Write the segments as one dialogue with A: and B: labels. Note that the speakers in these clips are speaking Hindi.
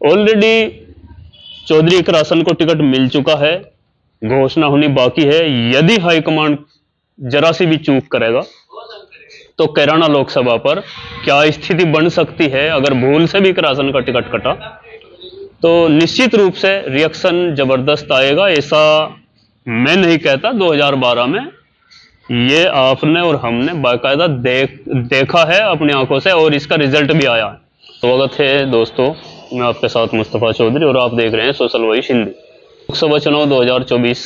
A: ऑलरेडी चौधरी इकरा हसन को टिकट मिल चुका है, घोषणा होनी बाकी है। यदि हाईकमांड जरा सी भी चूक करेगा तो कैराना लोकसभा पर क्या स्थिति बन सकती है। अगर भूल से भी इकरा हसन का टिकट कटा तो निश्चित रूप से रिएक्शन जबरदस्त आएगा। ऐसा मैं नहीं कहता, 2012 में ये आपने और हमने बाकायदा देखा है अपनी आंखों से और इसका रिजल्ट भी आया है। स्वागत है दोस्तों, मैं आपके साथ मुस्तफा चौधरी और आप देख रहे हैं सोशल वॉइस हिंदी। लोकसभा चुनाव 2024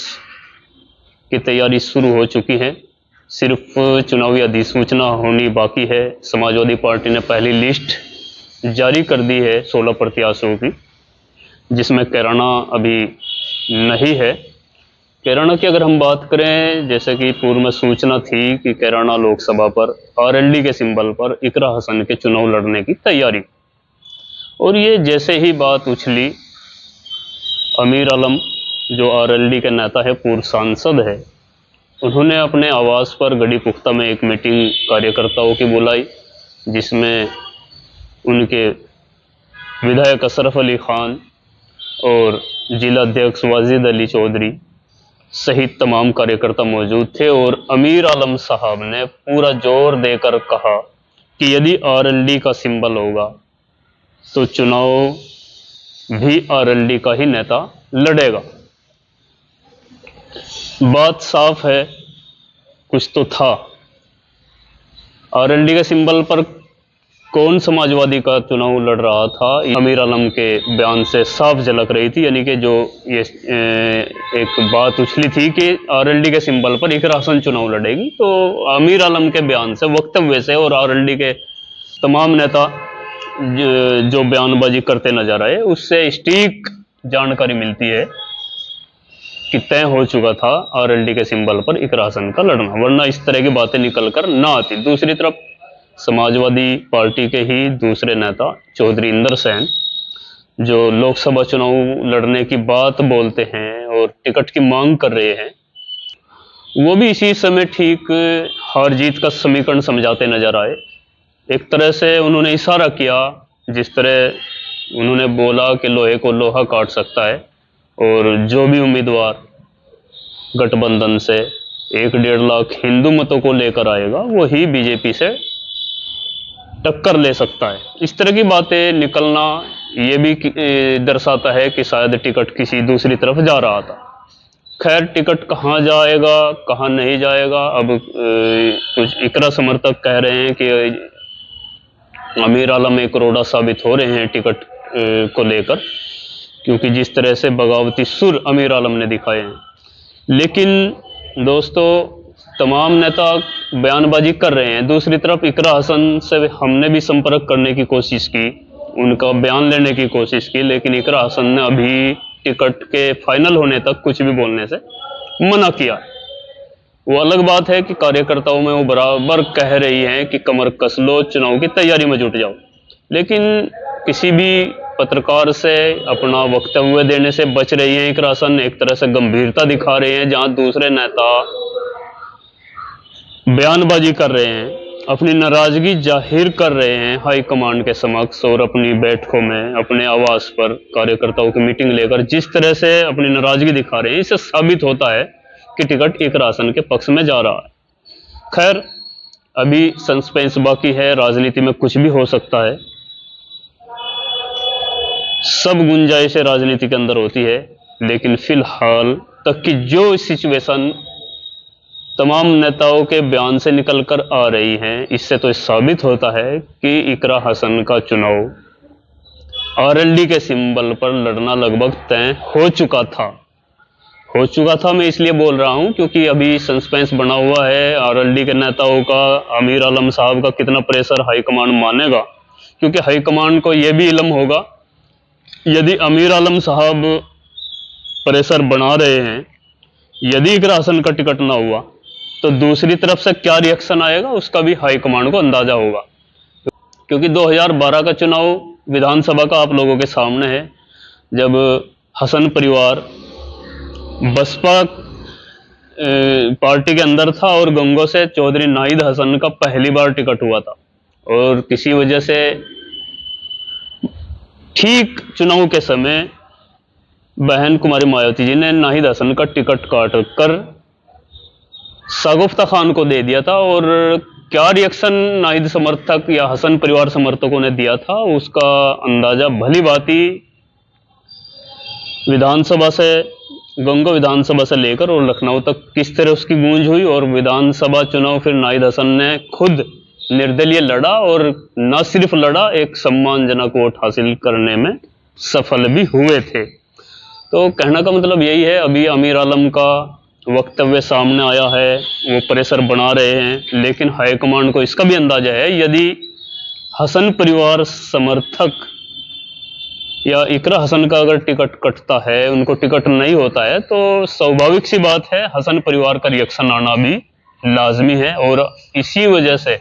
A: की तैयारी शुरू हो चुकी है, सिर्फ चुनावी अधिसूचना होनी बाकी है। समाजवादी पार्टी ने पहली लिस्ट जारी कर दी है 16 प्रत्याशियों की, जिसमें कैराना अभी नहीं है। कैराना की अगर हम बात करें, जैसे कि पूर्व में सूचना थी कि कैराना लोकसभा पर आरएलडी के सिंबल पर इकरा हसन के चुनाव लड़ने की तैयारी, और ये जैसे ही बात उछली, अमीर आलम जो आरएलडी के नेता है, पूर्व सांसद है, उन्होंने अपने आवास पर गढ़ी पुख्ता में एक मीटिंग कार्यकर्ताओं की बुलाई, जिसमें उनके विधायक अशरफ अली खान और जिला अध्यक्ष वाजिद अली चौधरी सहित तमाम कार्यकर्ता मौजूद थे। और अमीर आलम साहब ने पूरा जोर देकर कहा कि यदि आरएलडी का सिंबल होगा तो चुनाव भी आरएलडी का ही नेता लड़ेगा। बात साफ है, कुछ तो था। आरएलडी के सिंबल पर कौन समाजवादी का चुनाव लड़ रहा था, अमीर आलम के बयान से साफ झलक रही थी। यानी कि जो ये एक बात उछली थी कि आरएलडी के सिंबल पर इकरा हसन चुनाव लड़ेगी, तो अमीर आलम के बयान से, वक्तव्य से और आरएलडी के तमाम नेता जो बयानबाजी करते नजर आए, उससे सटीक जानकारी मिलती है कि तय हो चुका था आरएलडी के सिंबल पर इकरा हसन का लड़ना, वरना इस तरह की बातें निकलकर ना आती। दूसरी तरफ समाजवादी पार्टी के ही दूसरे नेता चौधरी इंदर सेन, जो लोकसभा चुनाव लड़ने की बात बोलते हैं और टिकट की मांग कर रहे हैं, वो भी इसी समय ठीक हार जीत का समीकरण समझाते नजर आए। एक तरह से उन्होंने इशारा किया, जिस तरह उन्होंने बोला कि लोहे को लोहा काट सकता है और जो भी उम्मीदवार गठबंधन से 1-1.5 लाख हिंदू मतों को लेकर आएगा वही बीजेपी से टक्कर ले सकता है। इस तरह की बातें निकलना ये भी दर्शाता है कि शायद टिकट किसी दूसरी तरफ जा रहा था। खैर, टिकट कहाँ जाएगा कहाँ नहीं जाएगा, अब कुछ इकरा समर्थक कह रहे हैं कि अमीर आलम एक करोड़ा साबित हो रहे हैं टिकट को लेकर, क्योंकि जिस तरह से बगावती सुर अमीर आलम ने दिखाए हैं। लेकिन दोस्तों, तमाम नेता बयानबाजी कर रहे हैं। दूसरी तरफ इकरा हसन से हमने भी संपर्क करने की कोशिश की, उनका बयान लेने की कोशिश की, लेकिन इकरा हसन ने अभी टिकट के फाइनल होने तक कुछ भी बोलने से मना किया। वो अलग बात है कि कार्यकर्ताओं में वो बराबर कह रही हैं कि कमर कस लो, चुनाव की तैयारी में जुट जाओ, लेकिन किसी भी पत्रकार से अपना वक्तव्य देने से बच रही हैं। इकरा हसन एक तरह से गंभीरता दिखा रहे हैं, जहां दूसरे नेता बयानबाजी कर रहे हैं, अपनी नाराजगी जाहिर कर रहे हैं हाईकमांड के समक्ष और अपनी बैठकों में, अपने आवास पर कार्यकर्ताओं की मीटिंग लेकर जिस तरह से अपनी नाराजगी दिखा रहे हैं, इससे साबित होता है कि टिकट इकरा हसन के पक्ष में जा रहा है। खैर, अभी सस्पेंस बाकी है, राजनीति में कुछ भी हो सकता है, सब गुंजाइशें राजनीति के अंदर होती है, लेकिन फिलहाल तक की जो सिचुएशन तमाम नेताओं के बयान से निकलकर आ रही हैं, इससे तो साबित होता है कि इकरा हसन का चुनाव आरएलडी के सिंबल पर लड़ना लगभग तय हो चुका था। मैं इसलिए बोल रहा हूं क्योंकि अभी सस्पेंस बना हुआ है आरएलडी के नेताओं का। अमीर आलम साहब का कितना प्रेशर हाईकमांड मानेगा, क्योंकि हाईकमांड को यह भी इल्म होगा, यदि अमीर आलम साहब प्रेशर बना रहे हैं, यदि इकरा हसन का टिकट ना हुआ तो दूसरी तरफ से क्या रिएक्शन आएगा उसका भी हाईकमांड को अंदाजा होगा। क्योंकि 2012 का चुनाव विधानसभा का आप लोगों के सामने है, जब हसन परिवार बसपा पार्टी के अंदर था और गंगो से चौधरी नाहिद हसन का पहली बार टिकट हुआ था, और किसी वजह से ठीक चुनाव के समय बहन कुमारी मायावती जी ने नाहिद हसन का टिकट काट कर शगुफ्ता खान को दे दिया था। और क्या रिएक्शन नाहिद समर्थक या हसन परिवार समर्थकों ने दिया था उसका अंदाजा भली भांति विधानसभा से, गंगो विधानसभा से लेकर और लखनऊ तक किस तरह उसकी गूंज हुई। और विधानसभा चुनाव फिर नाहिद हसन ने खुद निर्दलीय लड़ा और न सिर्फ लड़ा, एक सम्मानजनक वोट हासिल करने में सफल भी हुए थे। तो कहने का मतलब यही है, अभी अमीर आलम का वक्तव्य सामने आया है, वो प्रेशर बना रहे हैं, लेकिन हाईकमांड को इसका भी अंदाजा है यदि हसन परिवार समर्थक या इकरा हसन का अगर टिकट कटता है, उनको टिकट नहीं होता है, तो स्वाभाविक सी बात है हसन परिवार का रिएक्शन आना भी लाजमी है। और इसी वजह से,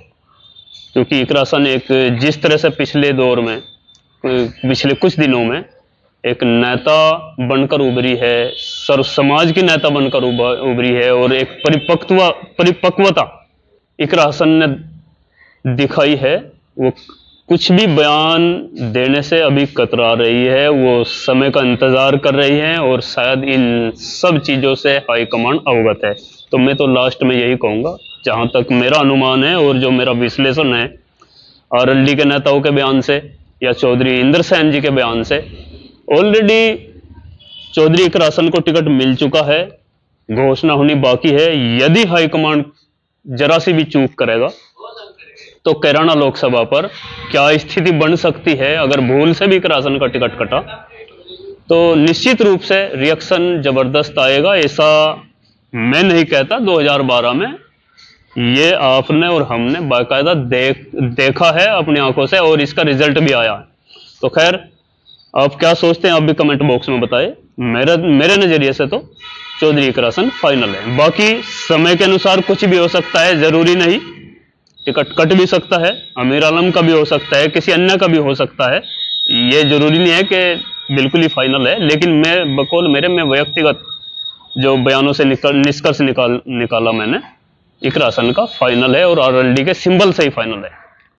A: क्योंकि इकरा हसन एक जिस तरह से पिछले दौर में, पिछले कुछ दिनों में एक नेता बनकर उभरी है, सर्व समाज की नेता बनकर उभरी है, और एक परिपक्वता इकरा हसन ने दिखाई है, वो कुछ भी बयान देने से अभी कतरा रही है, वो समय का इंतजार कर रही है और शायद इन सब चीज़ों से हाईकमांड अवगत है। तो मैं तो लास्ट में यही कहूँगा, जहाँ तक मेरा अनुमान है और जो मेरा विश्लेषण है आरएलडी के नेताओं के बयान से या चौधरी इंद्र सेन जी के बयान से, ऑलरेडी चौधरी इकरा हसन को टिकट मिल चुका है, घोषणा होनी बाकी है। यदि हाईकमांड जरा सी भी चूक करेगा तो कैराना लोकसभा पर क्या स्थिति बन सकती है, अगर भूल से भी इकरा हसन का टिकट कटा तो निश्चित रूप से रिएक्शन जबरदस्त आएगा। ऐसा मैं नहीं कहता, 2012 में ये आपने और हमने बाकायदा देखा है अपनी आंखों से और इसका रिजल्ट भी आया है। तो खैर, आप क्या सोचते हैं आप भी कमेंट बॉक्स में बताएं। मेरे नजरिए से तो चौधरी इकरा हसन फाइनल है, बाकी समय के अनुसार कुछ भी हो सकता है, जरूरी नहीं, टिकट कट भी सकता है, अमीर आलम का भी हो सकता है, किसी अन्य का भी हो सकता है, ये जरूरी नहीं है कि बिल्कुल ही फाइनल है। लेकिन मैं बकौल मेरे में व्यक्तिगत जो बयानों से निष्कर्ष निकाला मैंने, इकरा हसन का फाइनल है और आरएलडी के सिंबल से ही फाइनल है।